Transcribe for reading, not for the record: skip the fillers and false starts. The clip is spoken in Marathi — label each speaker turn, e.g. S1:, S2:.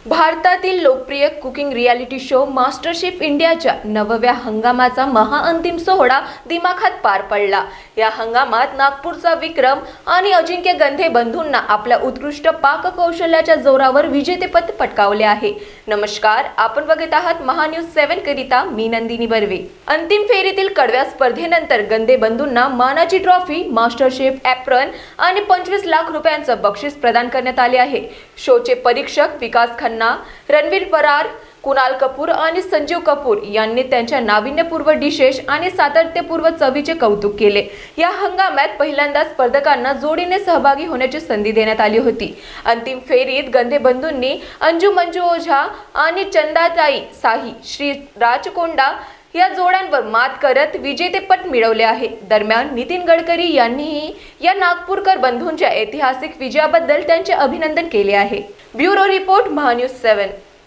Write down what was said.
S1: भारतातील लोकप्रिय कुकिंग रियालिटी शो मास्टरशेफ इंडियाच्या 9व्या हंगामाचा महाअंतिम सोहळा दिमाखात पार पडला। या हंगामात नागपूरचा विक्रम आणि अजिंक्य गंधे बंधूंना आपल्या उत्कृष्ट पाककौशल्याच्या जोरावर विजेतेपद पटकावले आहे। नमस्कार, आपण बघत आहात महान्यूज 7 करिता मी नंदिनी बर्वे। अंतिम फेरीतील कडव्या स्पर्धेनंतर गंधे बंधूंना मानाची ट्रॉफी, मास्टरशेफ ॲप्रन आणि 25 लाख रुपयांचं बक्षीस प्रदान करण्यात आले आहे। शोचे परीक्षक विकास खन्ना, रणवीर बरार, कुणाल कपूर आणि संजीव कपूर यांनी त्यांच्या नाविन्यपूर्ण डिशेस आणि सातत्यपूर्ण चवीचे कौतुक केले। या हंगामात पहिल्यांदा स्पर्धकांना जोडीने सहभागी होण्याची संधी देण्यात आली होती। अंतिम फेरीत गंधे बंधूंनी अंजू मंजू ओझा आणि चंदाताई साही श्री राजकोंडा या जोड्यांवर मात करत विजेतेपद मिळवले आहे। दरम्यान नितीन गडकरी यांनीही या नागपूरकर बंधूंच्या ऐतिहासिक विजयाबद्दल त्यांचे अभिनंदन केले आहे। Bureau report, Mahanews 7।